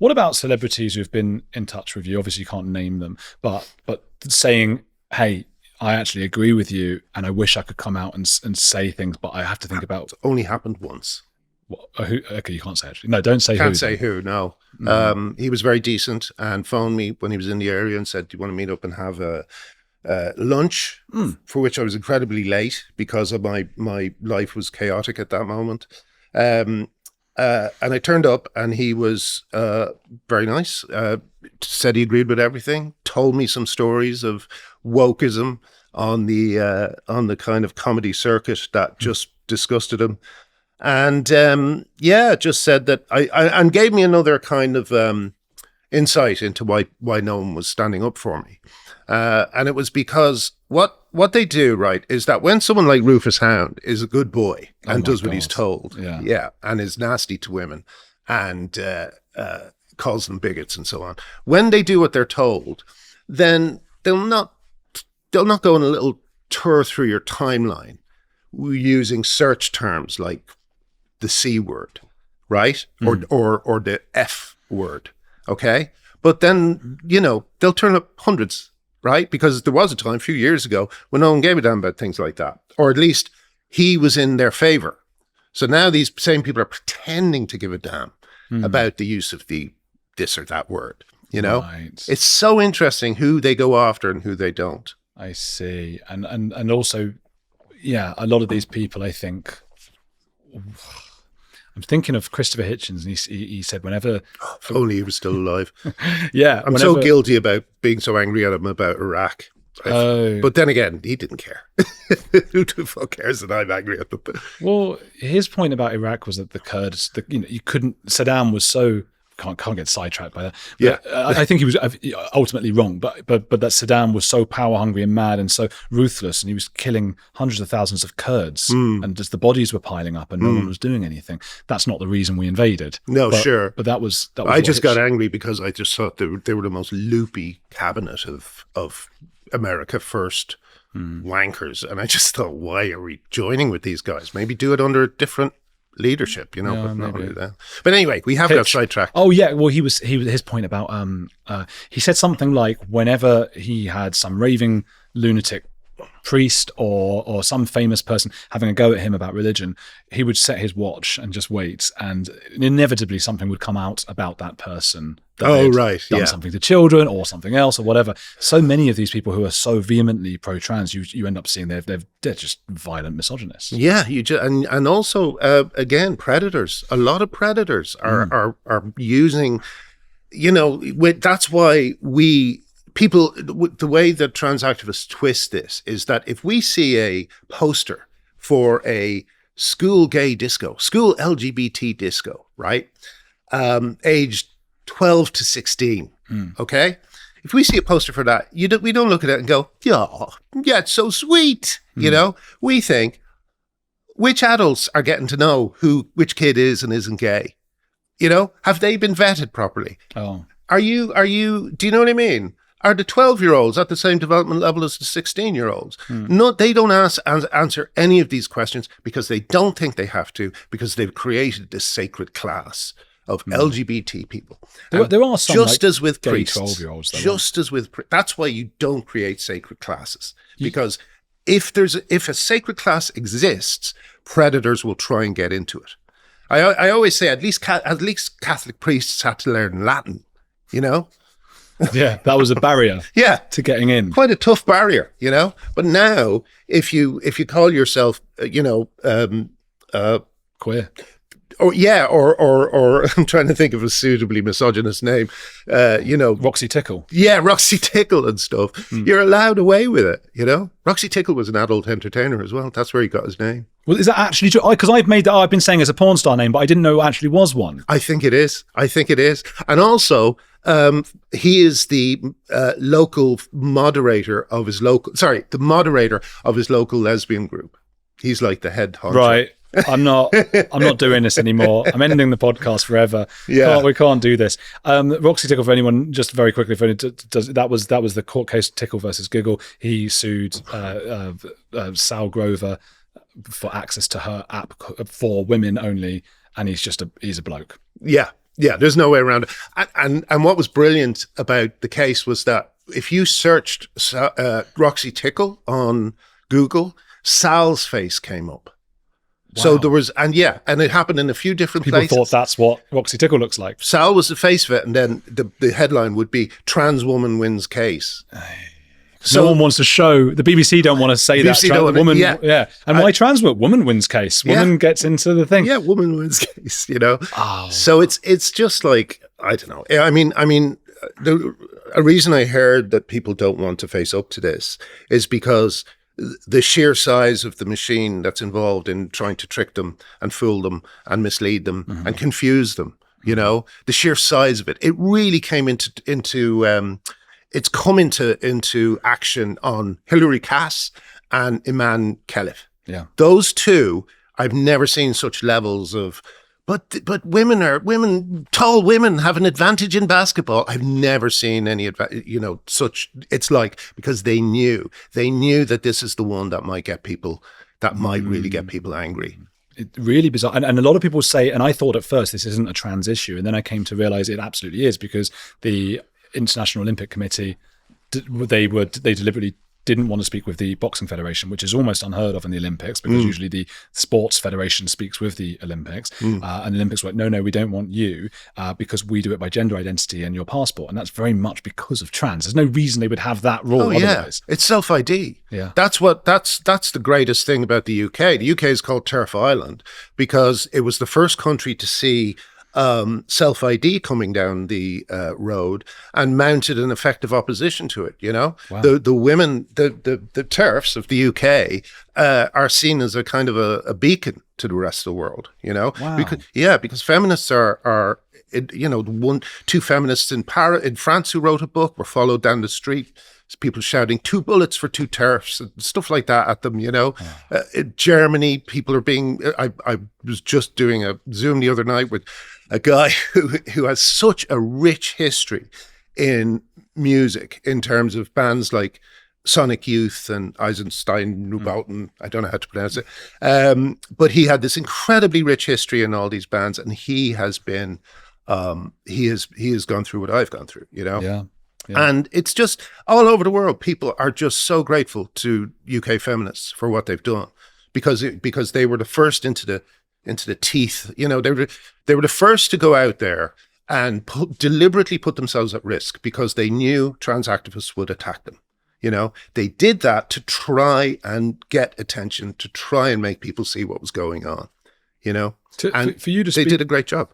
What about celebrities who've been in touch with you? Obviously, you can't name them, but saying, "Hey, I actually agree with you, and I wish I could come out and say things, but I have to think about." It's only happened once. Okay, you can't say actually. No, don't say who. Can't say who, no. He was very decent and phoned me when he was in the area and said, "Do you want to meet up and have a lunch?" For which I was incredibly late because of my life was chaotic at that moment. And I turned up and he was very nice, said he agreed with everything, told me some stories of wokeism on the kind of comedy circuit that just disgusted him. And just said that and gave me another kind of insight into why no one was standing up for me. And it was because what they do, right, is that when someone like Rufus Hound is a good boy and does what he's told, and is nasty to women and calls them bigots and so on, when they do what they're told, then they'll not go on a little tour through your timeline using search terms like the C word, right? Or the F word, okay? But then, they'll turn up hundreds, right? Because there was a time a few years ago when no one gave a damn about things like that. Or at least he was in their favor. So now these same people are pretending to give a damn about the use of the this or that word, Right. It's so interesting who they go after and who they don't. I see. And also, a lot of these people, I think... I'm thinking of Christopher Hitchens, and he said whenever... If only he was still alive. I'm so guilty about being so angry at him about Iraq. But then again, he didn't care. Who the fuck cares that I'm angry at him? Well, his point about Iraq was that the Kurds, you couldn't... Saddam was so... Can't get sidetracked by that. But I think he was ultimately wrong, but that Saddam was so power hungry and mad and so ruthless, and he was killing hundreds of thousands of Kurds, and just the bodies were piling up, and no one was doing anything. That's not the reason we invaded. No, sure, but that was. I just got angry because I just thought they were the most loopy cabinet of America First wankers, and I just thought, why are we joining with these guys? Maybe do it under a different leadership, but not really that. But anyway, we have got sidetracked. Oh yeah, well he was his point about he said something like whenever he had some raving lunatic priest or some famous person having a go at him about religion, he would set his watch and just wait, and inevitably something would come out about that person. Done something to children or something else or whatever. So many of these people who are so vehemently pro-trans, you end up seeing they're just violent misogynists. Yeah, and also again, predators. A lot of predators are using. That's why people. The way that trans activists twist this is that if we see a poster for a school gay disco, school LGBT disco, right, aged 12 to 16, okay? If we see a poster for that, we don't look at it and go, yeah, it's so sweet, We think, which adults are getting to know which kid is and isn't gay? Have they been vetted properly? Oh. Do you know what I mean? Are the 12-year-olds at the same development level as the 16-year-olds? No, they don't answer any of these questions because they don't think they have to, because they've created this sacred class of LGBT people. There are some just like as with gay priests, 12-year-olds. Just as with that's why you don't create sacred classes, because if a sacred class exists, predators will try and get into it. I always say at least Catholic priests had to learn Latin, Yeah, that was a barrier. To getting in. Quite a tough barrier, But now, if you call yourself, queer. Or I'm trying to think of a suitably misogynist name, Roxy Tickle. Yeah, Roxy Tickle and stuff. You're allowed away with it, Roxy Tickle was an adult entertainer as well. That's where he got his name. Well, is that actually true? Because I've been saying it's a porn star name, but I didn't know it actually was one. I think it is. And also, he is the local moderator of his local lesbian group. He's like the head honcho. Right. I'm not doing this anymore. I'm ending the podcast forever. Yeah. We can't do this. Roxy Tickle, for anyone, just very quickly, that was the court case, Tickle versus Giggle. He sued Sal Grover for access to her app for women only, and he's a bloke. Yeah. Yeah, there's no way around it. And what was brilliant about the case was that if you searched Roxy Tickle on Google, Sal's face came up. Wow. So there was, and it happened in a few different People places. thought that's what Roxy Tickle looks like. Sal was the face of it, and then the headline would be "Trans woman wins case." So no one wants to show, the BBC don't want to say that woman, and why trans woman wins case? Woman gets into the thing. Yeah, woman wins case. So it's just like, I don't know. I mean, a reason I heard that people don't want to face up to this is because the sheer size of the machine that's involved in trying to trick them and fool them and mislead them and confuse them. The sheer size of it. It really came into it's come into action on Hilary Cass and Iman Khalif. Yeah, those two, I've never seen such levels of. But tall women have an advantage in basketball. I've never seen any such. It's like, because they knew that this is the one that might really get people angry. It's really bizarre. And a lot of people say, and I thought at first this isn't a trans issue, and then I came to realize it absolutely is, because the International Olympic Committee, they deliberately didn't want to speak with the Boxing Federation, which is almost unheard of in the Olympics, because usually the Sports Federation speaks with the Olympics. And the Olympics were like, no, we don't want you, because we do it by gender identity and your passport. And that's very much because of trans. There's no reason they would have that rule otherwise. It's self-ID. Yeah. That's the greatest thing about the UK. The UK is called Turf Island because it was the first country to see self-ID coming down the road and mounted an effective opposition to it. Wow. The women, the TERFs of the UK are seen as a kind of a beacon to the rest of the world. Wow. Because feminists are two feminists in France who wrote a book were followed down the street. People shouting 2 bullets for 2 TERFs and stuff like that at them. In Germany, people are being. I was just doing a Zoom the other night with a guy who has such a rich history in music in terms of bands like Sonic Youth and Eisenstein Neubauten. I don't know how to pronounce it, but he had this incredibly rich history in all these bands, and he has been. He has gone through what I've gone through. Yeah. And it's just all over the world. People are just so grateful to UK feminists for what they've done, because they were the first into the teeth. They were the first to go out there and deliberately put themselves at risk because they knew trans activists would attack them. They did that to try and get attention, to try and make people see what was going on. For you to speak, they did a great job.